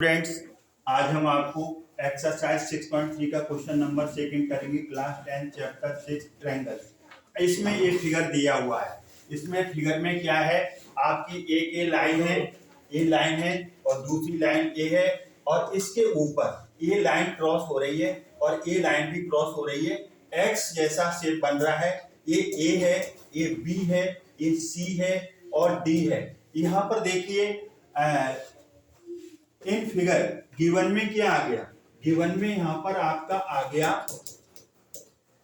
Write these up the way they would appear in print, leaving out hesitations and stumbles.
Students, आज हम आपको एक्सरसाइज 6.3 का क्वेश्चन नंबर सेकंड करेंगे। Class 10 chapter 6 triangle. इसमें एक फिगर दिया हुआ है। इसमें फिगर में क्या है, आपकी एक ए लाइन है और दूसरी लाइन ए है, और इसके ऊपर ए लाइन क्रॉस हो रही है और ए लाइन भी क्रॉस हो रही है। एक्स जैसा शेप बन रहा है। ये ए है, ये बी है, ये सी है और डी है। यहाँ पर देखिए इन फिगर गिवन में क्या आ गया, गिवन में यहाँ पर आपका आ गया,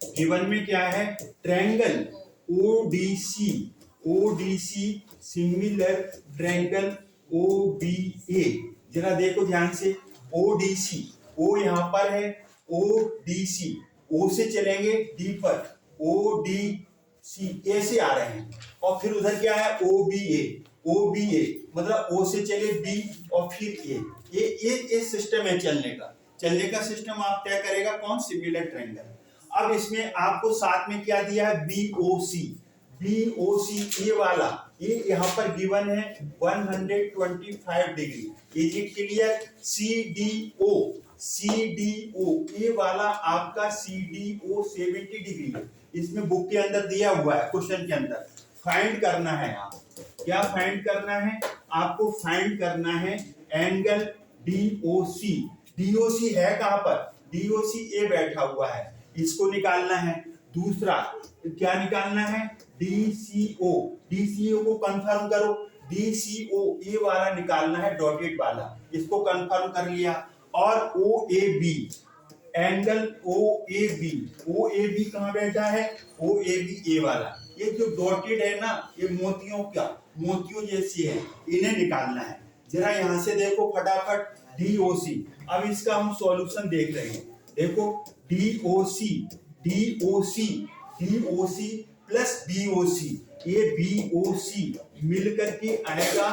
गिवन में क्या है, triangle ODC, ODC similar triangle OBA. जरा देखो ध्यान से, ओडीसी, ओ यहाँ पर है, ओडीसी, ओ से चलेंगे डी पर, ओडीसी ए से आ रहे हैं, और फिर उधर क्या है, ओबीए, ओबीए मतलब ओ से चले बी और फिर ए। ये सिस्टम है चलने का सिस्टम आप तय करेगा कौन, सिमिलर ट्रायंगल। अब इसमें आपको साथ में क्या दिया है, बीओसी, बीओसी ये वाला, ये यहाँ पर गिवन है 125 degree. Is it clear? CDO, CDO ये वाला आपका सीडीओ 70 डिग्री है। इसमें बुक के अंदर दिया हुआ है, क्वेश्चन के अंदर फाइंड करना है। आप क्या फाइंड करना है, आपको फाइंड करना है एंगल डीओसी। डीओसी है कहां पर, डीओसी ए बैठा हुआ है, इसको निकालना है। दूसरा क्या निकालना है, डीसीओ, डीसीओ को कंफर्म करो, डीसीओ ए वाला निकालना है, डॉटेड वाला, इसको कंफर्म कर लिया। और O A B, angle O A B, O A B कहां बैठा है, ओ ए बी ए वाला, ये जो डॉटेड है ना, ये मोतियों जैसी है, इन्हें निकालना है। जरा यहां से देखो फटाफट, डीओसी। अब इसका हम सॉल्यूशन देख रहे हैं। देखो DOC, DOC, DOC plus BOC, ये बीओसी मिलकर के आएगा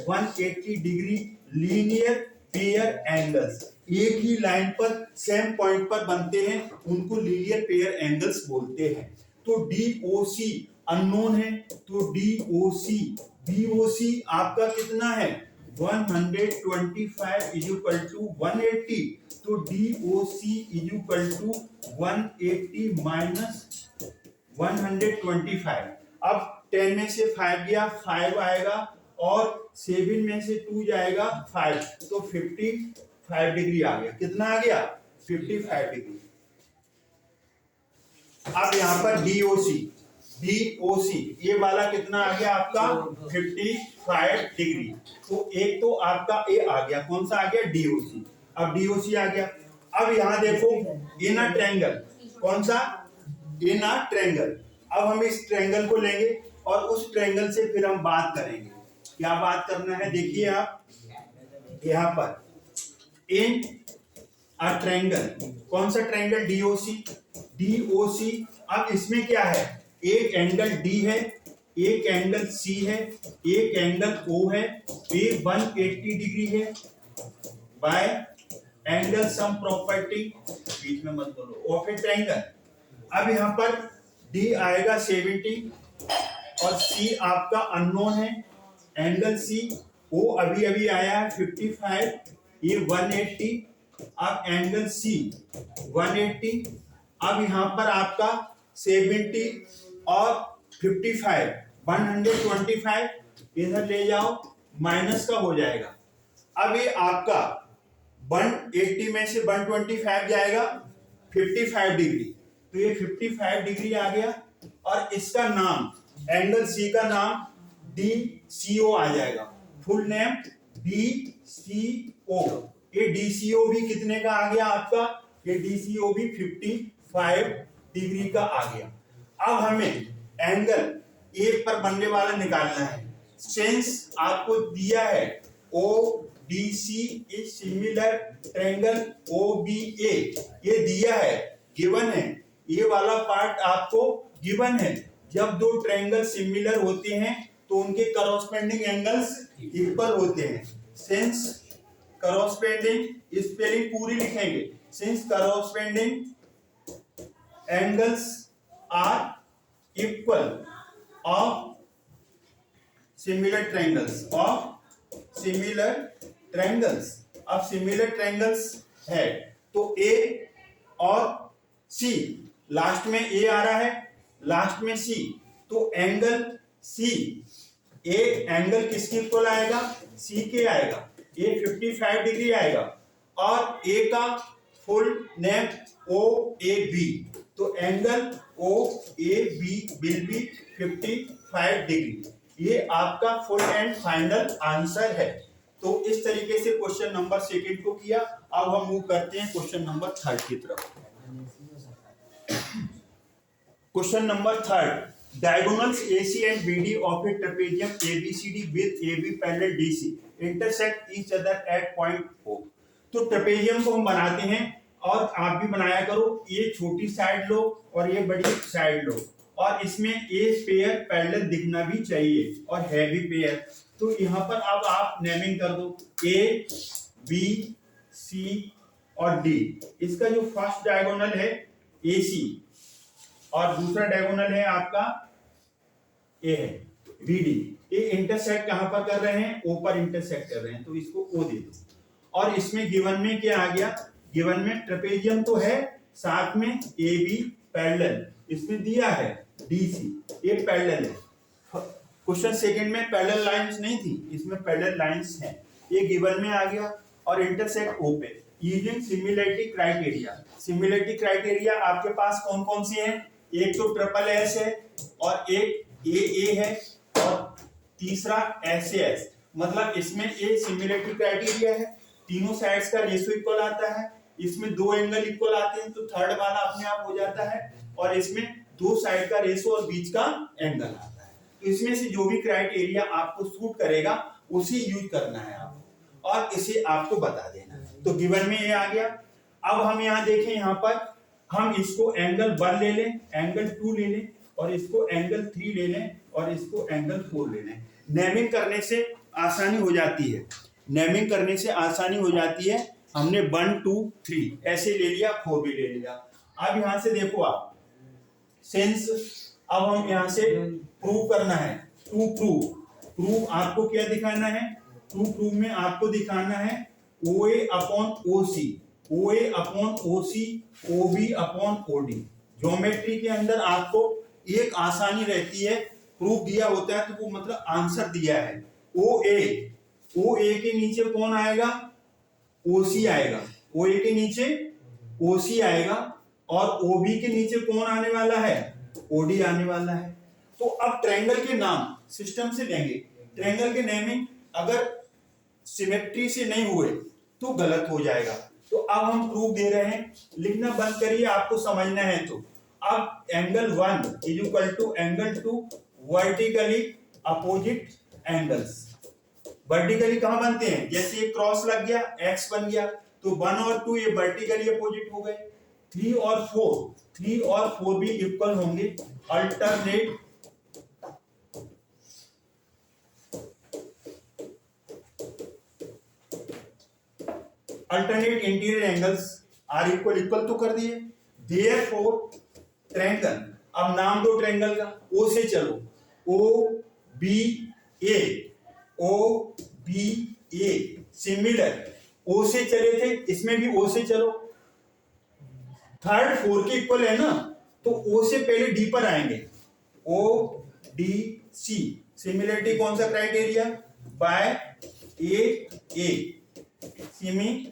180 डिग्री लीनियर पेयर एंगल्स। एक ही लाइन पर सेम पॉइंट पर बनते हैं, उनको लीनियर पेयर एंगल्स बोलते हैं। तो डीओसी अननोन है, तो डीओसी, बीओसी आपका कितना है, 125 इज इक्वल टू 180, तो DOC is equal to 180 minus 125। अब 10 में से 5 गया, 5 आएगा, और 7 में से 2 जाएगा 5, तो 55 डिग्री आ गया। कितना आ गया, 55 डिग्री। अब यहाँ पर डीओसी, डीओसी ये वाला कितना आ गया आपका, 55 डिग्री। तो एक तो आपका ए आ गया, कौन सा आ गया, डीओसी। अब डीओसी आ गया। अब यहाँ देखो इनर ट्रायंगल, कौन सा, इनर ट्रायंगल। अब हम इस ट्रायंगल को लेंगे और उस ट्रायंगल से फिर हम बात करेंगे। क्या बात करना है, देखिए आप यहाँ पर इन अ ट्रायंगल, कौन सा ट्रायंगल, डीओसी, डीओसी। अब इसमें क्या है, एक एंगल डी है, एक एंगल सी है, एक एंगल ओ है, ये 180 डिग्री है बाय एंगल सम प्रॉपर्टी, बीच में मत बोलो, ऑफ ए ट्रायंगल। अब यहाँ पर डी आएगा 70 और सी आपका अननोन है, एंगल सी, ओ अभी अभी आया है 55, ये 180। अब एंगल सी 180, अब यहाँ पर आपका 70 और 55, 125 इधर ले जाओ, माइनस का हो जाएगा। अब ये आपका 180 में से 125 जाएगा 55 डिग्री, तो ये 55 डिग्री आ गया। और इसका नाम, एंगल सी का नाम डीसीओ आ जाएगा, फुल नेम डीसीओ। ये डीसीओ भी कितने का आ गया आपका, ये डीसीओ भी 55 डिग्री का आ गया। अब हमें एंगल ए पर बनने वाला निकालना है। सिंस आपको दिया है O D C is similar triangle O B A, ये दिया है, गिवन है, ये वाला पार्ट आपको गिवन है। जब दो ट्रायंगल सिमिलर होते हैं तो उनके करॉस्पेंडिंग एंगल्स इक्वल होते हैं। सिंस करॉस्पेंडिंग, स्पेलिंग पूरी लिखेंगे, since corresponding angles are equal of similar triangles, of similar triangles अब सिमिलर ट्रायंगल्स है तो ए और सी, लास्ट में ए आ रहा है, लास्ट में सी, तो एंगल सी, ए एंगल किसके इक्वल आएगा, सी के आएगा, ए 55 डिग्री आएगा, और ए का full name O A B, तो angle O A B will be 55 degree. ये आपका फुल एंड फाइनल आंसर है। तो इस तरीके से क्वेश्चन नंबर सेकंड को किया। अब हम मूव करते हैं क्वेश्चन नंबर थर्ड की तरफ। Question number third, diagonals AC and BD of a trapezium ABCD with AB parallel DC intersect each other at point O। तो ट्रेपेजियम को हम बनाते हैं और आप भी बनाया करो। ये छोटी साइड लो और ये बड़ी साइड लो, और इसमें ए पेयर पैरेलल दिखना भी चाहिए और है भी पेयर। तो यहाँ पर अब आप नेमिंग कर दो ए बी सी और डी। इसका जो फर्स्ट डायगोनल है AC और दूसरा डायगोनल है आपका ए है BD। ये इंटरसेक्ट कहां पर कर रहे हैं, ओ पर इंटरसेक्ट कर रहे हैं, तो इसको ओ दे दो। और इसमें गिवन में क्या आ गया, गिवन में ट्रेपेजियम तो है, साथ में AB पैरेलल इसमें दिया है DC, ये पैरेलल है। क्वेश्चन सेकंड में पैरेलल लाइंस नहीं थी, इसमें पैरेलल लाइंस हैं, ये गिवन में आ गया और इंटरसेक्ट ओ पे। Using similarity criteria, similarity criteria आपके पास कौन कौन से हैं, एक तो ट्रिपल एस है और एक ए है और तीसरा एस, मतलब इसमें ए सिमिलरिटी क्राइटेरिया है, तीनों साइड्स का रेशो इक्वल आता है, इसमें दो एंगल इक्वल आते हैं तो थर्ड वाला अपने आप हो जाता है, और इसमें दो साइड का रेशो और बीच का एंगल आता है। तो इसमें से जो भी क्राइटेरिया आपको सूट करेगा उसी यूज करना है आपको, और इसे आपको बता देना है। तो गिवन में ये आ गया। अब हम यहाँ देखें, यहाँ पर हम इसको एंगल 1 ले लें, एंगल 2 ले लें, और इसको एंगल 3 ले लें, और इसको एंगल 4 ले लें। नेमिंग करने से आसानी हो जाती है, नेमिंग करने से आसानी हो जाती है। हमने 1 2 3 ऐसे ले लिया, 4 भी ले लिया। अब यहां से देखो आप सेंस, अब हम यहां से प्रूव करना है, टू प्रूव आपको क्या दिखाना है, टू प्रूव में आपको दिखाना है OA upon OC, OA upon OC, OB upon OD। Geometry के अंदर आपको एक आसानी रहती है, प्रूफ दिया होता है तो वो मतलब आंसर दिया है। OA के नीचे कौन आएगा, OC आएगा, OA के नीचे OC आएगा, और OB के नीचे कौन आने वाला है, OD आने वाला है। तो अब ट्रायंगल के नाम सिस्टम से लेंगे। ट्रायंगल के नेमिंग अगर सिमेट्री से नहीं हुए तो गलत हो जाएगा। तो अब हम प्रूफ दे रहे हैं, लिखना बंद करिए, आपको समझना है तो। अब angle 1 is equal to angle 2 vertically opposite angles. Vertically कहां बनते हैं, जैसे ये क्रॉस लग गया, एक्स बन गया, तो 1 और 2 ये वर्टिकली अपोजिट हो गए। 3 और 4 भी इक्वल होंगे। Alternate interior angles are equal तो कर दिए। देयरफॉर ट्रायंगल, अब नाम दो ट्रायंगल का, ओ से चलो, OBA सिमिलर, ओ से चले थे, इसमें भी ओ से चलो, थर्ड 4 के इक्वल है ना, तो ओ से पहले डी पर आएंगे, ODC। सिमिलरिटी कौन सा criteria, by A similarity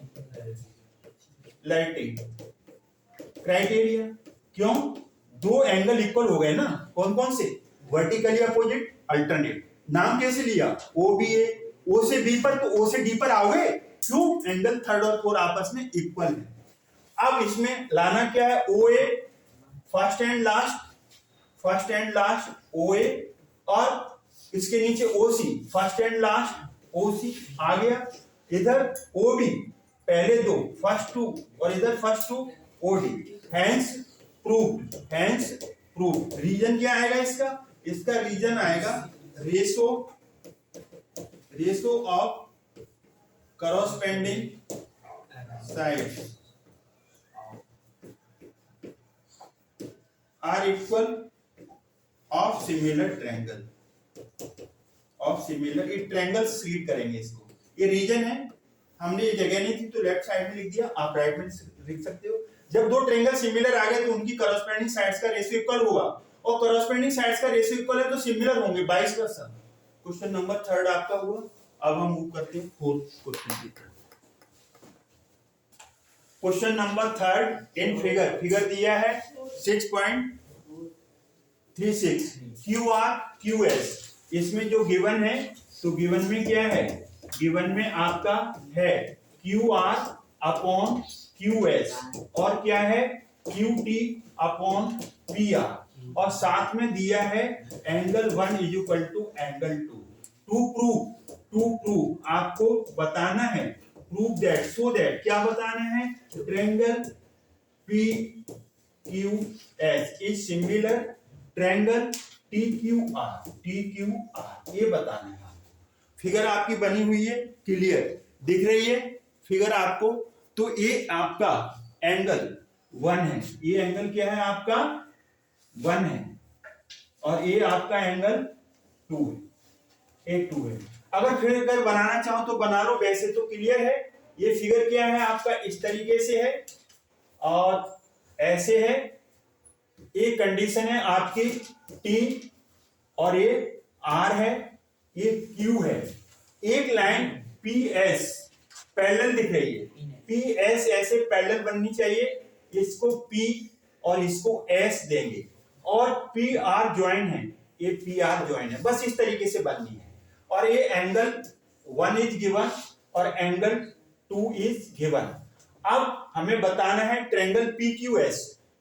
criteria. क्यों, दो एंगल इक्वल हो गए ना, कौन कौन से, वर्टिकली अपोजिट, अल्टरनेट। नाम कैसे लिया, OBA, ओ से बी पर, तो ओ से डी पर आओगे, क्यों, एंगल 3 और 4 आपस में इक्वल है। अब इसमें लाना क्या है, OA first and last OA, और इसके नीचे OC first and last OC आ गया। इधर OB पहले दो, फर्स्ट 2, और इधर first 2 OD। Hence prove. Reason क्या आएगा इसका रीजन आएगा ratio of corresponding sides are equal of similar triangle. ये ट्रायंगल रीड करेंगे इसको, ये रीजन है, हमने ये जगह नहीं थी तो लेफ्ट साइड में लिख दिया, आप राइट में लिख सकते हो। जब दो ट्रायंगल सिमिलर आ गए तो उनकी करस्पॉन्डिंग साइड्स का रेशियो इक्वल होगा, और करस्पॉन्डिंग साइड्स का रेशियो इक्वल है तो सिमिलर होंगे, वाइस वर्सा। क्वेश्चन नंबर 3 आपका हुआ। अब हम मूव करते हैं 4th क्वेश्चन की तरफ। क्वेश्चन नंबर 3 इन फिगर दिया है 6.36 QR QS। इसमें जो गिवन है, तो गिवन में क्या है, गिवन में आपका है QR अपॉन QS, और क्या है QT अपॉन PR, और साथ में दिया है angle 1 is equal to angle 2। To prove आपको बताना है, प्रूव दैट, सो दैट, क्या बताना है, triangle PQS is similar triangle TQR, ये बताना है। फिगर आपकी बनी हुई है, क्लियर दिख रही है फिगर आपको। तो ये आपका एंगल 1 है, ये एंगल क्या है आपका 1 है, और ये आपका एंगल 2 है, एक 2 है। अगर फिर अगर बनाना चाहो तो बना लो, वैसे तो क्लियर है। ये फिगर क्या है आपका इस तरीके से है और ऐसे है। एक कंडीशन है आपकी T, और ये R है, ये Q है। एक लाइन PS पैरेलल दिख रही है, PS ऐसे पैरेलल बननी चाहिए, इसको P और इसको S देंगे, और PR ज्वाइन है, ये PR ज्वाइन है, बस इस तरीके से बननी है। और ये एंगल 1 इज गिवन और एंगल 2 इज गिवन। अब हमें बताना है ट्रायंगल PQS।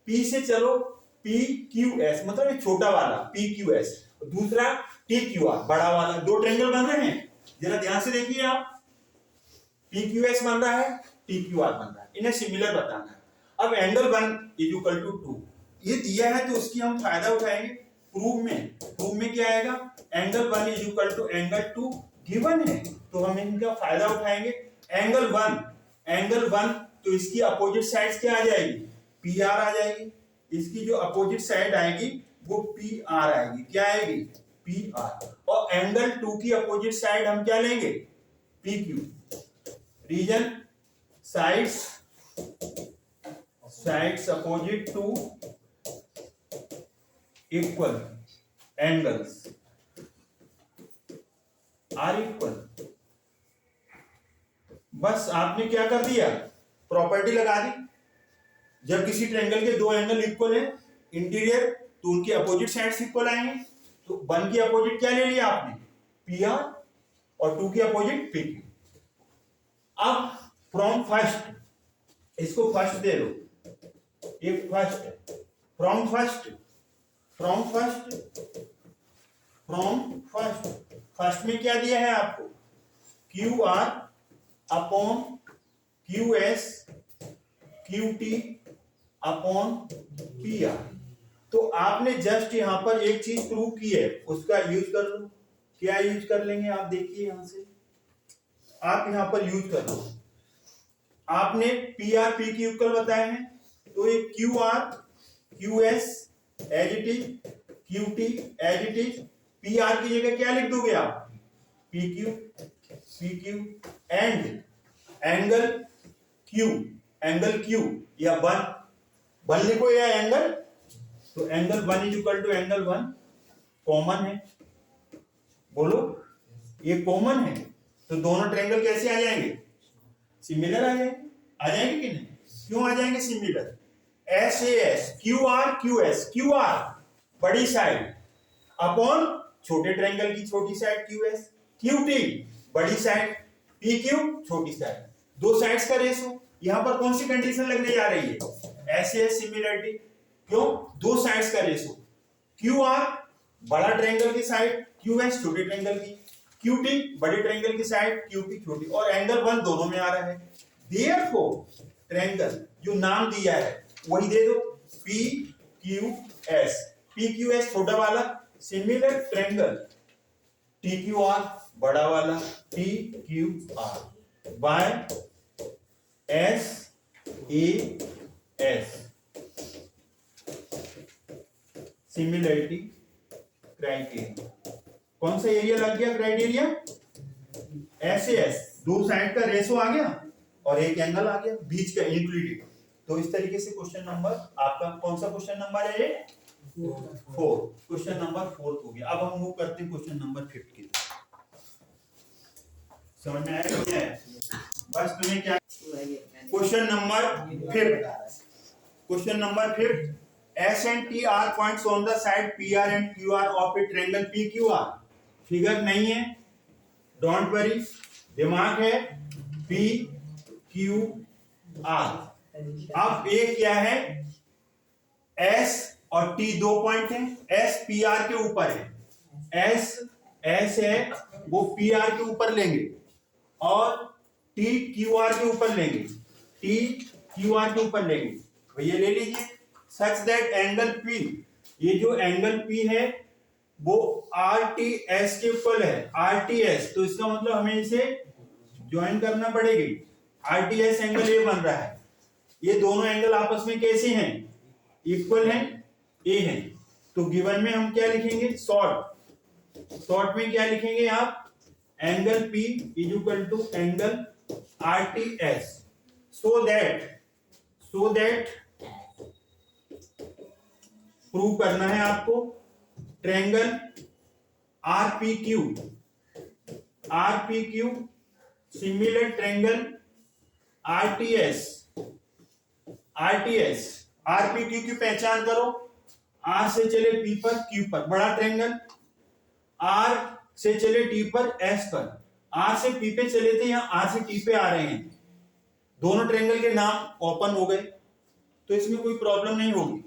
P से चलो PQS मतलब ये छोटा वाला PQS, दूसरा TQR बड़ा वाला। दो ट्रायंगल बन रहे हैं, जरा ध्यान से देखिए आप, PQS बन रहा है, TQR बन रहा है, इन्हें सिमिलर बताना है। अब एंगल 1 इज इक्वल टू 2 ये दिया है, तो उसकी हम फायदा उठाएंगे। प्रूफ में क्या आएगा, angle 1 is equal to angle 2 given है, तो हम इनका फायदा उठाएंगे। एंगल 1 तो इसकी अपोजिट साइड्स क्या आ जाएगी, PR आ जाएगी। इसकी जो अपोजिट साइड आएगी वो PR आएगी, क्या आएगी PR। और एंगल 2 की अपोजिट साइड हम क्या लेंगे, PQ। Reason sides opposite to equal angles are equal. बस आपने क्या कर दिया, प्रॉपर्टी लगा दी। जब किसी ट्रायंगल के दो एंगल इक्वल है इंटीरियर, तो उनके अपोजिट साइड्स इक्वल आएंगे। तो 1 की अपोजिट क्या ले लिया आपने, PR, और 2 की अपोजिट PQ। अब फ्रॉम फर्स्ट, इसको फर्स्ट दे लो, ये फर्स्ट, फ्रॉम फर्स्ट में क्या दिया है आपको, QR upon QS QT upon PR। तो आपने जस्ट यहां पर एक चीज प्रूव की है, उसका यूज कर लो। क्या यूज कर लेंगे आप, देखिए यहां से आप यहां पर यूज कर लो। आपने PR PQ इक्वल बताए हैं, तो ये QR QS as it is, QT as it is, PR की जगह क्या लिख दोगे आप, PQ एंड एंगल Q या 1 लिखो या एंगल, तो angle 1 is equal to angle 1 common है, बोलो ये कॉमन है, तो दोनों ट्रायंगल कैसे आ जाएंगे, सिमिलर आ जाएंगे कि नहीं, क्यों आ जाएंगे सिमिलर। SAS QR बड़ी साइड अपॉन छोटे ट्रायंगल की छोटी साइड QS, QT बड़ी साइड, PQ छोटी साइड, दो साइड्स का रेशो। यहां पर कौन सी कंडीशन लगने जा रही है, SAS सिमिलरिटी, क्यों, दो साइड्स का रेशो। QR बड़ा ट्रायंगल की साइड, QS छोटे ट्रायंगल की, QT बड़े ट्रायंगल की साइड, QP छोटी, और एंगल 1 दोनों में आ रहा है। देयरफॉर ट्रायंगल जो नाम दिया है वही दे दो, PQS छोटा वाला, सिमिलर ट्रायंगल TQR बड़ा वाला, TQR by SAS similarity criteria. कौन सा एरिया लग गया क्राइटेरिया, SAS दो साइड का रेशो आ गया और एक एंगल आ गया बीच का यूक्लिड। तो इस तरीके से क्वेश्चन नंबर आपका कौन सा क्वेश्चन नंबर है ये 4, क्वेश्चन नंबर 4 हो गया। अब हम मूव करते हैं क्वेश्चन नंबर 5 की तरफ। समझ में आया क्या है? बस तुम्हें क्या question number 5, question number 5, S and T are points on the side PR and QR of a triangle PQR। Figure नहीं है, डोंट वरी, दिमाग है PQR। अब ये क्या है, S और T दो पॉइंट हैं, S PR के ऊपर है, S है वो PR के ऊपर लेंगे और T QR के ऊपर लेंगे, T QR के ऊपर लेंगे। तो ये ले लीजिए सच दैट एंगल P, ये जो एंगल P है वो RTS के इक्वल है, RTS। तो इसका मतलब हमें इसे ज्वाइन करना पड़ेगी, RTS एंगल ये बन रहा है। ये दोनों एंगल आपस में कैसे हैं, इक्वल हैं, ए हैं। तो गिवन में हम क्या लिखेंगे, शॉर्ट में क्या लिखेंगे आप, angle P is equal to angle RTS। So that prove करना है आपको, triangle RPQ similar triangle RTS। RPQ की पहचान करो, R से चले P पर, Q पर बड़ा ट्रायंगल, R से चले T पर, S पर, R से P पे चले थे, यहाँ R से T पे आ रहे हैं, दोनों ट्रायंगल के नाम ओपन हो गए, तो इसमें कोई प्रॉब्लम नहीं होगी।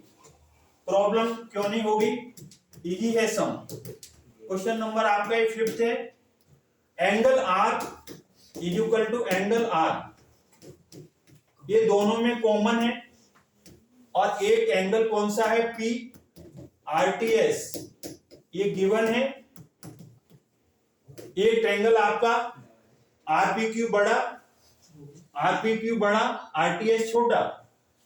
प्रॉब्लम क्यों नहीं होगी, इजी है सम। क्वेश्चन नंबर आपका 5 है, angle R is equal to angle R, ये दोनों में कॉमन है और एक एंगल कौन सा है, P RTS, ये गिवन है। एक ट्रायंगल आपका RPQ बड़ा RTS छोटा,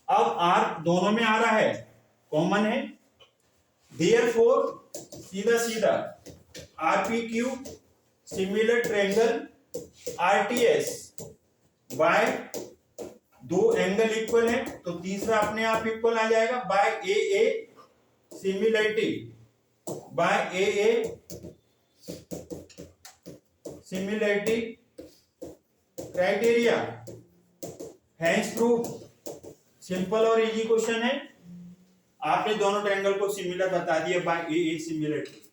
अब R दोनों में आ रहा है, कॉमन है, देयरफॉर सीधा RPQ similar triangle RTS by दो एंगल इक्वल है, तो तीसरा अपने आप इक्वल आ जाएगा, by AA similarity, by AA similarity criteria, hence proof. Simple और इजी क्वेश्चन है, आपने दोनों ट्रायंगल को सिमिलर बता दिया बाय AA सिमिलरिटी।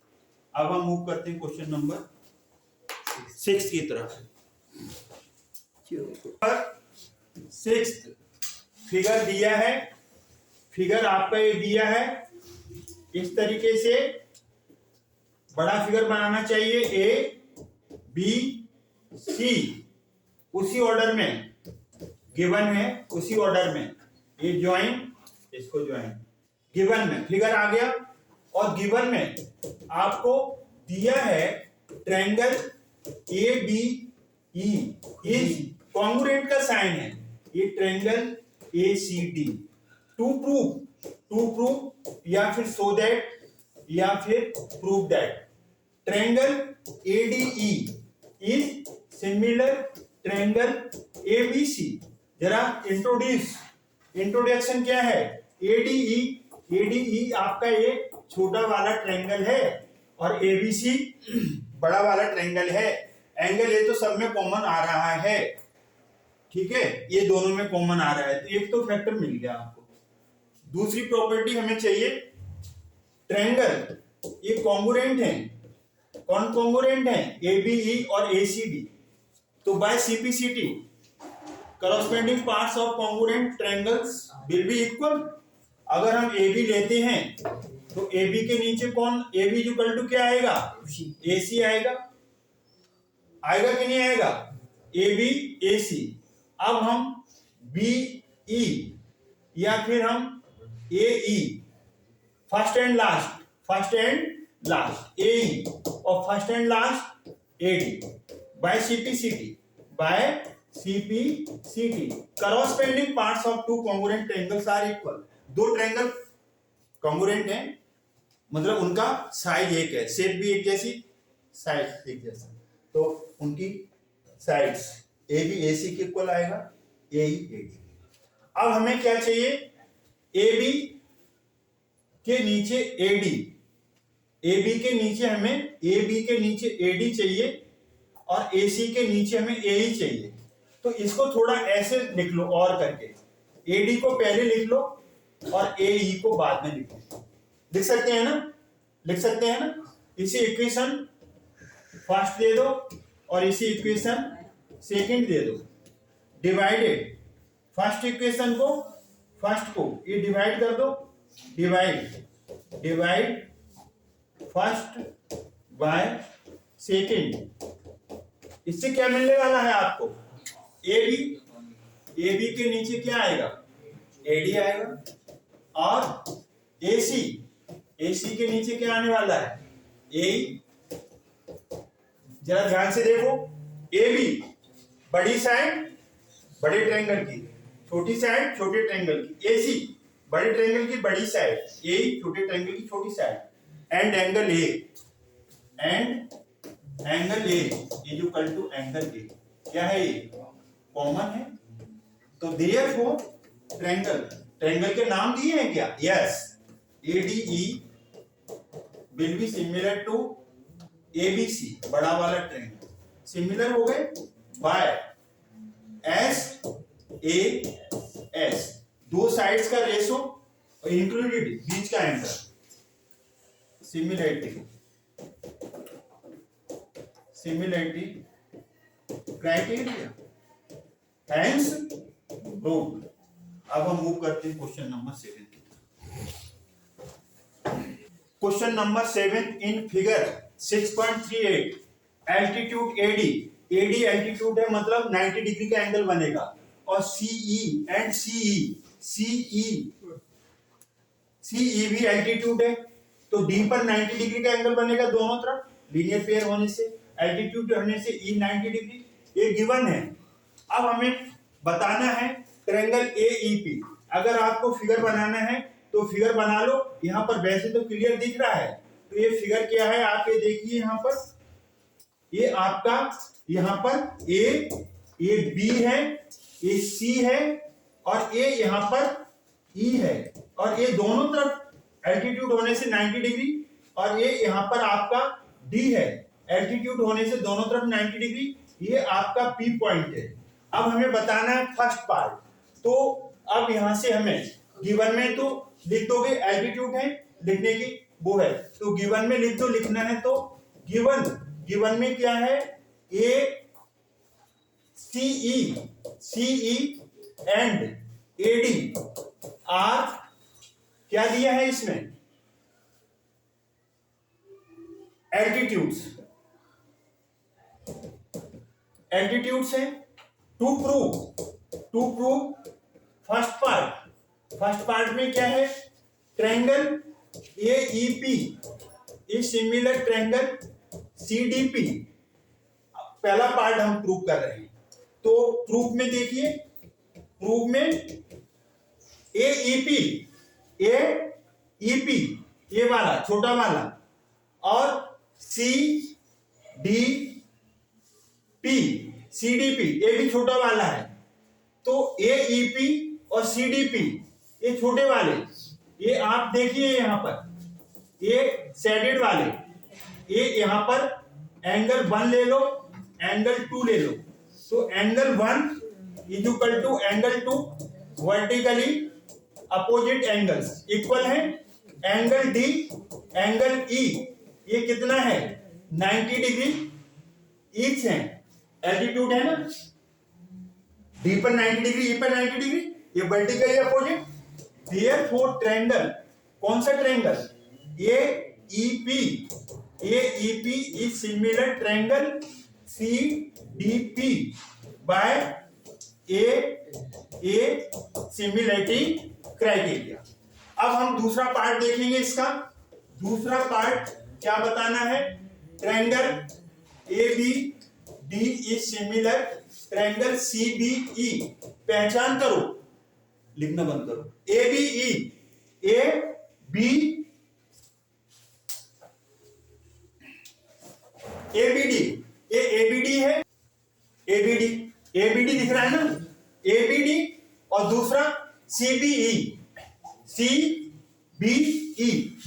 अब हम मूव करते हैं क्वेश्चन नंबर 6 की तरफ। 6 फिगर दिया है, फिगर आपका ये दिया है, इस तरीके से बड़ा फिगर बनाना चाहिए, ABC उसी ऑर्डर में गिवन है, उसी ऑर्डर में, ये ज्वाइन, इसको ज्वाइन, गिवन में फिगर आ गया। और गिवन में आपको दिया है ट्रायंगल ABE इज कॉन्ग्रुएंट का साइन है, ये ट्रायंगल ACD। टू प्रूव या फिर सो दैट या फिर prove that triangle ADE is similar triangle ABC। जरा इंट्रोडक्शन क्या है, ADE आपका ये छोटा वाला ट्रायंगल है और ABC बड़ा वाला ट्रायंगल है। एंगल ये तो सब में कॉमन आ रहा है, ठीक है, ये दोनों में कॉमन आ रहा है, तो एक तो फैक्टर मिल गया आपको। दूसरी प्रॉपर्टी हमें चाहिए, ट्रायंगल ये कॉन्ग्रुएंट है, कौन कॉन्ग्रुएंट है, ABE और ACD। तो bye CPCT corresponding parts of congruent triangles will be equal। अगर हम AB लेते हैं तो AB के नीचे कौन, AB इक्वल टू क्या आएगा, AC आएगा कि नहीं आएगा, AB AC। अब हम BE या फिर हम AE, first and last AE और first and last AD by CPCT corresponding parts of two congruent triangles are equal। दो ट्रायंगल कॉन्ग्रुएंट हैं, मतलब उनका साइज एक है, शेप भी एक जैसी, साइज एक जैसा, तो उनकी साइड्स ए बी ए सी के इक्वल आएगा, ए ई ए डी। अब हमें क्या चाहिए, ए बी के नीचे ए डी, ए बी के नीचे हमें ए बी के नीचे ए डी चाहिए और ए सी के नीचे हमें ए ई चाहिए। तो इसको थोड़ा ऐसे लिख लो और करके, ए डी को पहले लिख लो और ए ई को बाद में लिख लो। लिख सकते हैं ना, लिख सकते हैं ना। इसी इक्वेशन फर्स्ट दे दो और इसी इक्वेशन सेकंड दे दो। डिवाइडेड, फर्स्ट इक्वेशन को फर्स्ट को ये डिवाइड कर दो, डिवाइड फर्स्ट बाय सेकंड। इससे क्या मिलने वाला है आपको, ए बी के नीचे क्या आएगा, ए डी आएगा और ए सी के नीचे क्या आने वाला है, ए ई। जरा ध्यान से देखो, ए बी बड़ी साइड बड़े ट्रायंगल की, छोटी साइड छोटे ट्रायंगल की, ए सी बड़े ट्रायंगल की बड़ी साइड, ए छोटे ट्रायंगल की छोटी side, and angle A is equal to angle A. क्या है, ये कॉमन है। तो देयरफॉर ट्रायंगल के नाम दिए हैं क्या, yes, ADE will be similar to ABC, बड़ा वाला ट्रायंगल सिमिलर हो गए बाय SAS, दो साइड्स का रेशो इंक्लूडेड बीच का angle, similarity criteria, hence proved. अब हम मूव करते हैं क्वेश्चन नंबर 7 की तरफ। Question number 7 in figure 6.38 altitude AD altitude है, मतलब 90 डिग्री का एंगल बनेगा, और सीई एंड सीई भी एल्टीट्यूड है, तो डी पर 90 डिग्री का एंगल बनेगा दोनों तरफ, लीनियर पेयर होने से, एल्टीट्यूड होने से ई 90 डिग्री, ये गिवन है। अब हमें बताना है ट्रायंगल AEP। अगर आपको फिगर बनाना है तो फिगर बना लो, यहाँ पर वैसे तो क्लियर दिख रहा है। तो ये फिगर क्या है, आप ये देखिए, यहाँ पर ये आपका, यहाँ पर ये B है, ये C है और ये यहाँ पर E है, और ये दोनों तरफ एल्टीट्यूड होने से 90 डिग्री, और ये यहाँ पर आपका D है, एल्टीट्यूड होने से दोनों तरफ 90 डिग्री, ये आपका P पॉइंट है। अब हमें बताना है फर्स्ट पार्ट। तो अब यहां से हमें गिवन में तो लिख दोगे, एल्टीट्यूड है लिखने की वो है, तो गिवन में लिख दो, लिखना है तो गिवन में क्या है, A CE and AD are, क्या दिया है इसमें, एल्टीट्यूड्स है। टू प्रूव फर्स्ट पार्ट में क्या है, triangle AEP is similar triangle CDP। पहला पार्ट हम प्रूव कर रहे हैं, तो प्रूफ में देखिए, प्रूफ में AEP ये वाला छोटा वाला और CDP ये भी छोटा वाला है, तो AEP और CDP ये छोटे वाले, ये आप देखिए यहाँ पर ये शेडेड वाले, ये यहाँ पर एंगल 1 ले लो, एंगल 2 ले लो, तो angle 1 is equal to angle 2 vertically opposite angles equal है, एंगल D एंगल E ये कितना है 90 डिग्री ईच है, एल्टीट्यूड है ना, D पर 90 डिग्री, E पर 90 डिग्री, ये वर्टिकली अपोजिट। देयरफॉर ट्रायंगल, कौन सा triangle, AEP is similar triangle CDP by A similarity criteria. अब हम दूसरा पार्ट देखेंगे इसका। दूसरा पार्ट क्या बताना है, triangle ABD is similar triangle CBE। पहचान करो, लिखना बंद करो, ABD ये ABD है, ABD एबीडी दिख रहा है ना, एबीडी, और दूसरा सीबीई, सीबीई,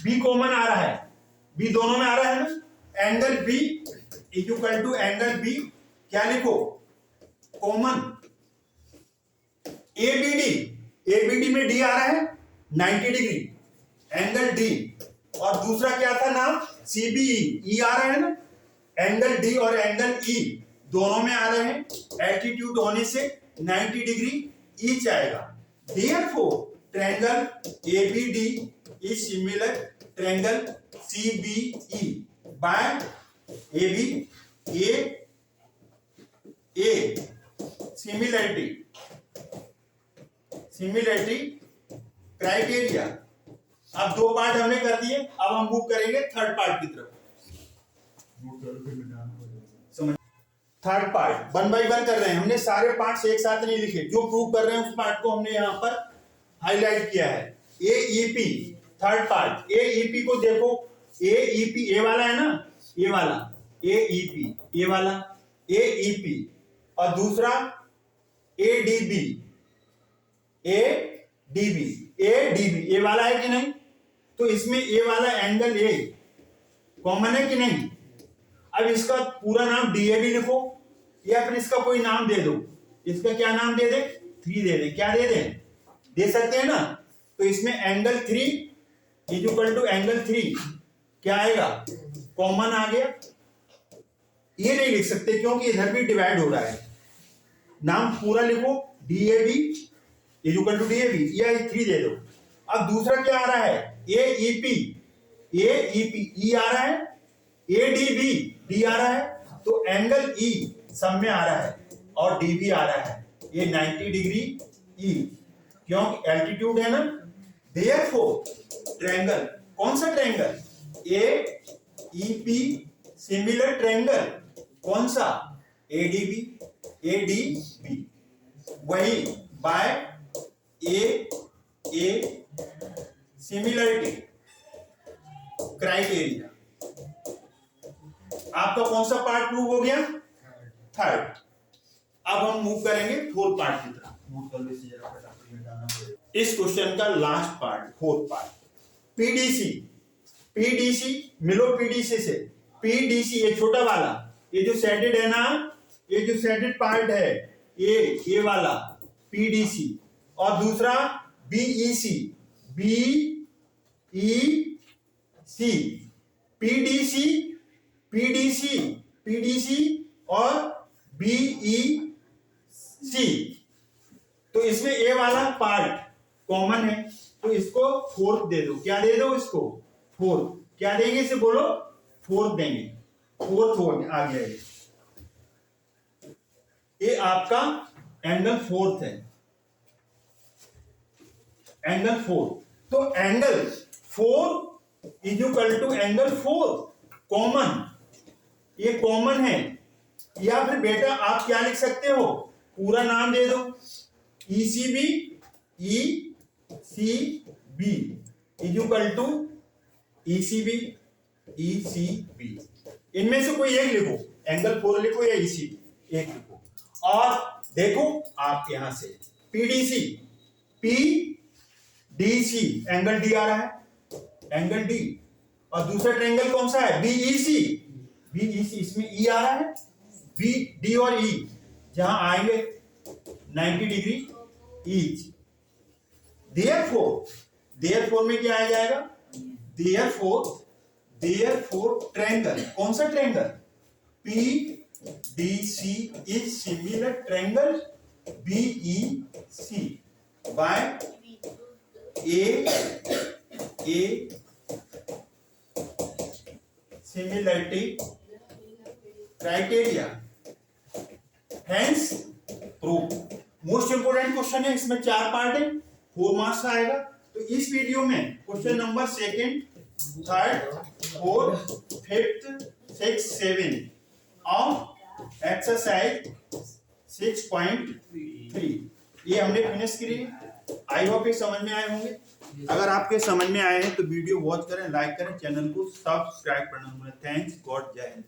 बी कॉमन आ रहा है, बी दोनों में आ रहा है ना, angle B equal to angle B, क्या लिखो, कॉमन, एबीडी, एबीडी में डी आ रहा है 90 डिग्री, एंगल डी, और दूसरा क्या था नाम, सीबीई, ई आ रहा है ना, एंगल डी और एंगल ई दोनों में आ रहे हैं, एल्टीट्यूड होने से 90 डिग्री ईच आएगा। Therefore, triangle ABD is similar triangle CBE by AB A similarity criteria. अब दो पार्ट हमने कर दिए, अब हम मूव करेंगे थर्ड पार्ट की तरफ। थर्ड पार्ट 1 बाय 1 कर रहे हैं, हमने सारे पार्ट्स एक साथ नहीं लिखे, जो प्रूव कर रहे हैं उस पार्ट को हमने यहाँ पर हाईलाइट किया है। एईपी थर्ड पार्ट, एईपी को देखो, एईपी ए वाला है ना, ये वाला एईपी, ये वाला एईपी, और दूसरा एडीबी, एडीबी, एडीबी ए वाला है कि नहीं, तो इसमें ए वाला एंगल ए कॉमन है कि नहीं। अब इसका पूरा नाम डीएबी लिखो, या फिर इसका कोई नाम दे दो, इसका क्या नाम दे दे, 3 दे दे, क्या दे दे, दे सकते हैं ना। तो इसमें एंगल 3 इक्वल टू एंगल 3 क्या आएगा, कॉमन आ गया। ये नहीं लिख सकते क्योंकि इधर भी डिवाइड हो रहा है, नाम पूरा लिखो, डीएबी इक्वल टू डीएबी, या 3 दे दो। अब दूसरा क्या आ रहा है, एईपी, एईपी ई आ रहा है, एडीबी डी आ रहा है, तो एंगल ई सब में आ रहा है और डीबी आ रहा है, ये 90 डिग्री ई, क्योंकि एल्टीट्यूड है ना। देयरफॉर ट्रायंगल, कौन सा ट्रायंगल, एईपी सिमिलर ट्रायंगल, कौन सा, एडीबी, एडीबी, वही बाय ए सिमिलरिटी क्राइटेरिया। आपका कौन सा पार्ट प्रूव हो गया, थर्ड। अब हम मूव करेंगे फोर्थ पार्ट की तरफ। इस क्वेश्चन का last part, fourth part, PDC, PDC मिलो पीडीसी से, पीडीसी ये छोटा वाला, ये जो सेटेड है ना, ये जो सेटेड पार्ट है, ये वाला पीडीसी, और दूसरा BEC, BEC, PDC, PDC, PDC और बीईसी। तो इसमें ए वाला पार्ट कॉमन है, तो इसको फोर्थ दे दो, क्या दे दो इसको, फोर्थ, क्या देंगे इसे बोलो, फोर्थ देंगे, फोर्थ हो आ गया ये आपका एंगल फोर्थ है, एंगल फोर्थ। तो angle 4 equal to angle 4 common, ये कॉमन है। या फिर बेटा आप क्या लिख सकते हो, पूरा नाम दे दो, ECB, ECB equal to ECB, ECB, इनमें से कोई एक लिखो, एंगल 4 लिखो या ईसीबी एक लिखो। और देखो आप यहां से पीडीसी, पीडीसी एंगल डी आ रहा है, एंगल डी, और दूसरा ट्रायंगल कौन सा है, बीईसी, बीईसी, इसमें ई आ रहा है, बी डी और ई जहां आएंगे 90 डिग्री ईच। देयरफॉर में क्या आ जाएगा, देयरफॉर ट्रायंगल, कौन सा triangle, PDC is similar triangle BEC by A similarity criteria, hence proof. Most important question है, इसमें 4 पार्ट है, 4 मार्क्स आएगा। तो इस वीडियो में question number 2nd, 3rd, 4th, 5th, 6th, 7th और एक्सरसाइज 6.3 ये हमने फिनिश करी। आई होप ये समझ में आए होंगे। अगर आपके समझ में आए हैं तो वीडियो वॉच करें, लाइक करें, चैनल को सब्सक्राइब करना। थैंक्स, गॉड जय हिंद।